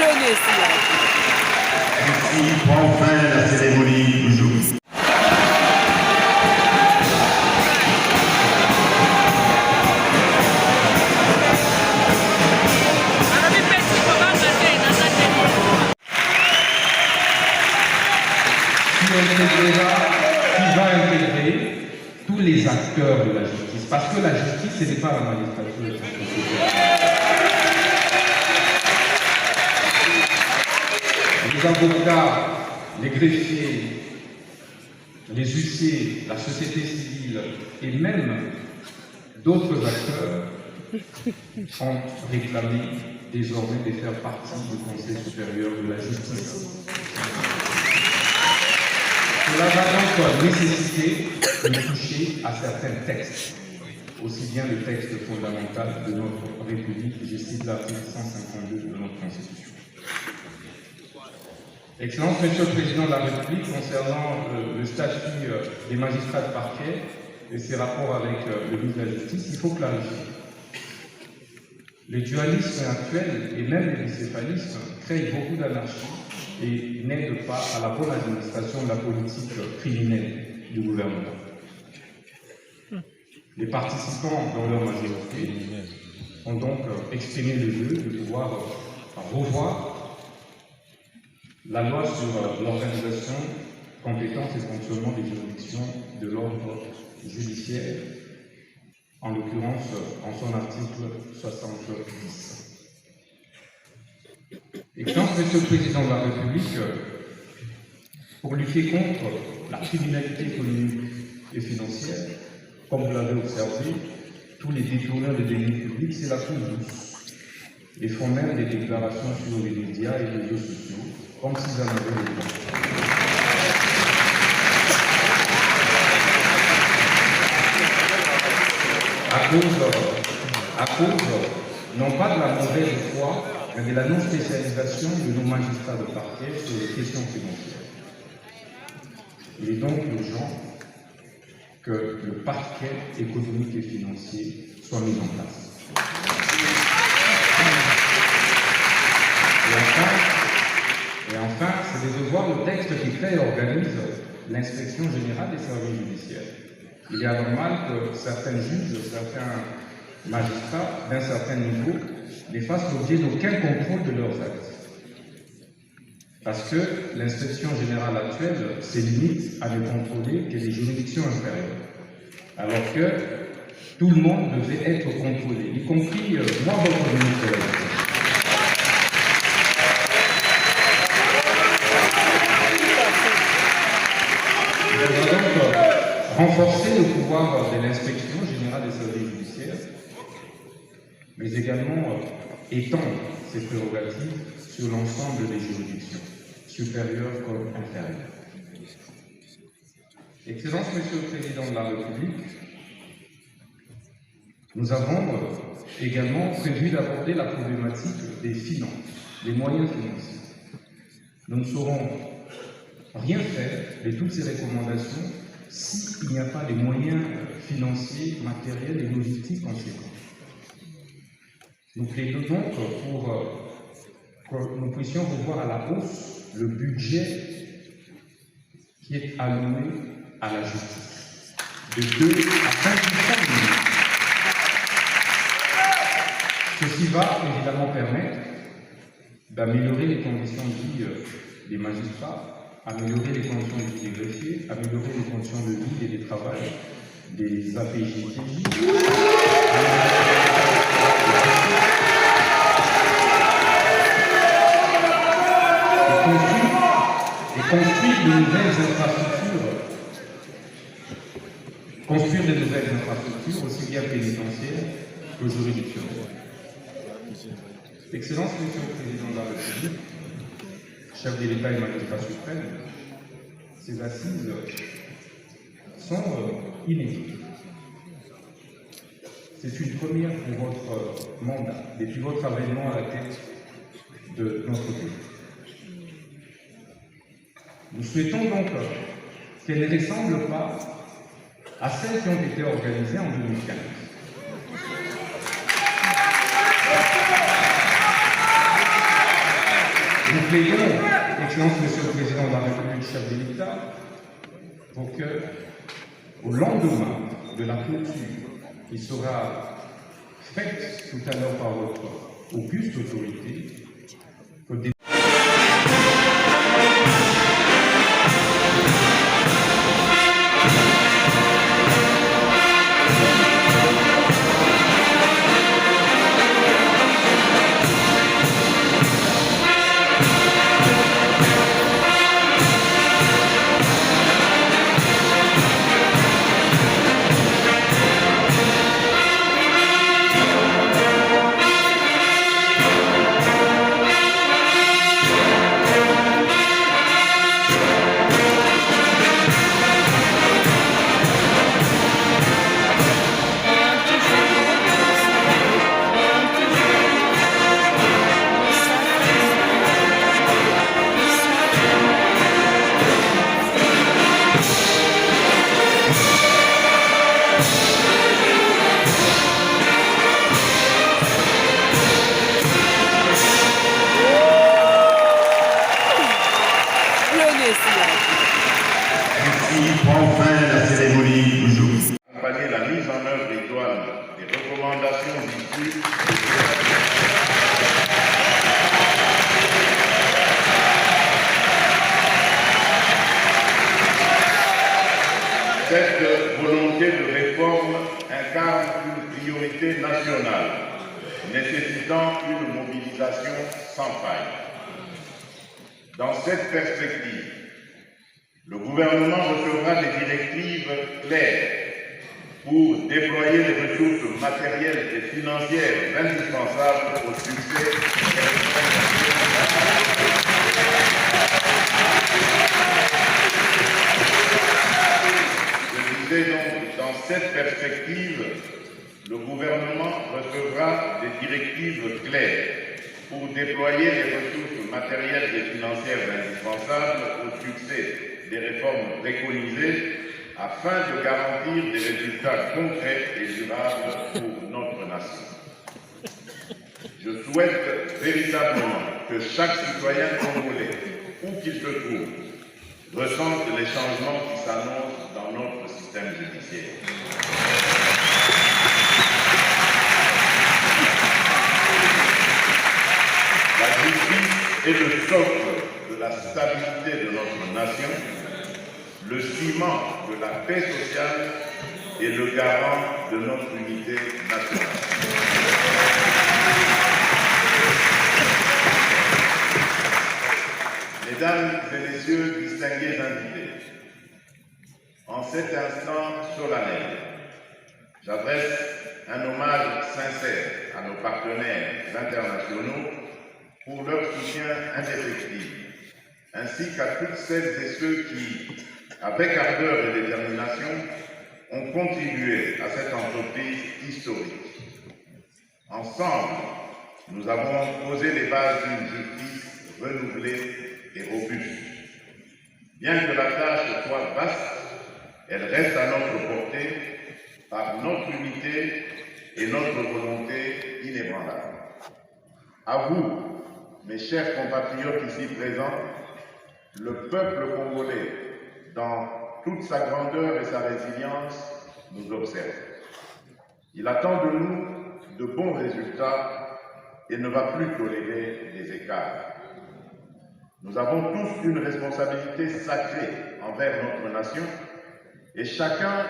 Appelez cela. Merci, prend fin la cérémonie d'aujourd'hui. Qui va intégrer tous les acteurs de la justice. Parce que la justice, ce n'est pas la magistrature. Les avocats, les greffiers, les huissiers, la société civile et même d'autres acteurs ont réclamé désormais de faire partie du Conseil supérieur de la justice. Cela va donc nécessiter de toucher à certains textes, aussi bien le texte fondamental de notre République, je cite l'article 152 de notre Constitution. Excellence, Monsieur le Président de la République, concernant le statut des magistrats de parquet et ses rapports avec le ministre de la Justice, il faut clarifier. Le dualisme actuel et même le bicéphalisme créent beaucoup d'anarchie et n'aide pas à la bonne administration de la politique criminelle du gouvernement. Les participants, dans leur majorité, ont donc exprimé le vœu de pouvoir revoir la loi sur l'organisation, compétence et fonctionnement des juridictions de l'ordre judiciaire, en l'occurrence en son article 70. Excellence, Monsieur le Président de la République, pour lutter contre la criminalité économique et financière, comme vous l'avez observé, tous les détourneurs de deniers publics, c'est la cour douce. Ils font même des déclarations sur les médias et les réseaux sociaux, comme s'ils en avaient le droit. À cause, non pas de la mauvaise foi, mais de la non-spécialisation de nos magistrats de parquet sur les questions financières. Il est donc urgent que le parquet économique et financier soit mis en place. Et enfin, c'est de devoir le texte qui crée et organise l'inspection générale des services judiciaires. Il est anormal que certains juges, certains magistrats d'un certain niveau ne fassent l'objet d'aucun contrôle de leurs actes. Parce que l'inspection générale actuelle se limite à ne contrôler que les juridictions inférieures. Alors que tout le monde devait être contrôlé, y compris moi, votre ministère. Il faudra donc renforcer le pouvoir de l'inspection générale des services judiciaires, mais également étendre ses prérogatives sur l'ensemble des juridictions, supérieures comme inférieures. Excellence, Monsieur le Président de la République, nous avons également prévu d'aborder la problématique des finances, des moyens financiers. Nous ne saurons rien faire de toutes ces recommandations s'il n'y a pas de moyens financiers, matériels et logistiques conséquents. Nous plaidons donc pour que nous puissions revoir à la hausse le budget qui est alloué à la justice, de 2 à 5% du budget. Ceci va évidemment permettre d'améliorer les conditions de vie des magistrats, améliorer les conditions de vie des greffiers, améliorer les conditions de vie et de travail des APJ, construire de nouvelles infrastructures, aussi bien pénitentiaires que juridictionnelles. Excellence, Monsieur le Président de la République, chef de l'État et magistrat suprême, ces assises sont inédites. C'est une première pour votre mandat, depuis votre avènement à la tête de notre pays. Nous souhaitons donc qu'elle ne ressemble pas à celles qui ont été organisées en 2015. Nous plaidons, Excellence Monsieur le Président de la République, chef de l'État, pour que, au lendemain de la clôture qui sera faite tout à l'heure par votre auguste autorité, que des Ainsi prend fin la cérémonie d'aujourd'hui. Accompagner la mise en œuvre idoine des recommandations issues cette volonté de réforme incarne une priorité nationale, nécessitant une mobilisation sans faille. Dans cette perspective, le gouvernement recevra des directives claires pour déployer les ressources matérielles et financières indispensables au succès des Je disais donc, dans cette perspective, le gouvernement recevra des directives claires pour déployer les ressources matérielles et financières indispensables au succès des réformes préconisées afin de garantir des résultats concrets et durables pour notre nation. Je souhaite véritablement que chaque citoyen congolais, où qu'il se trouve, ressente les changements qui s'annoncent dans notre système judiciaire. La justice est le socle de la stabilité de notre nation, le ciment de la paix sociale et le garant de notre unité nationale. Mesdames et messieurs, distingués invités, en cet instant solennel, j'adresse un hommage sincère à nos partenaires internationaux pour leur soutien indéfectible, ainsi qu'à toutes celles et ceux qui, avec ardeur et détermination, ont contribué à cette entreprise historique. Ensemble, nous avons posé les bases d'une justice renouvelée et robuste. Bien que la tâche soit vaste, elle reste à notre portée par notre unité et notre volonté inébranlable. À vous, mes chers compatriotes ici présents, le peuple congolais, dans toute sa grandeur et sa résilience, nous observe. Il attend de nous de bons résultats et ne va plus tolérer des écarts. Nous avons tous une responsabilité sacrée envers notre nation et chacun,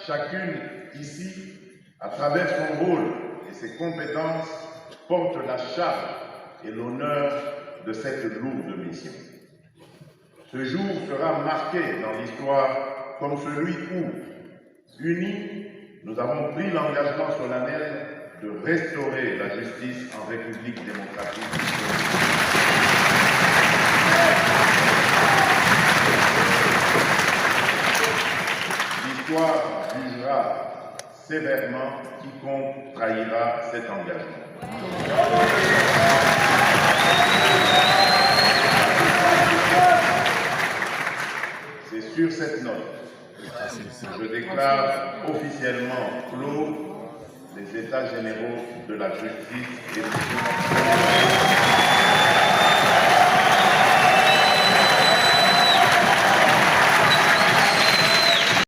chacune ici, à travers son rôle et ses compétences, porte la charge et l'honneur de cette lourde mission. Ce jour sera marqué dans l'histoire comme celui où, unis, nous avons pris l'engagement solennel de restaurer la justice en République démocratique. L'histoire jugera sévèrement quiconque trahira cet engagement. C'est sur cette note que je déclare officiellement clos les États généraux de la justice et du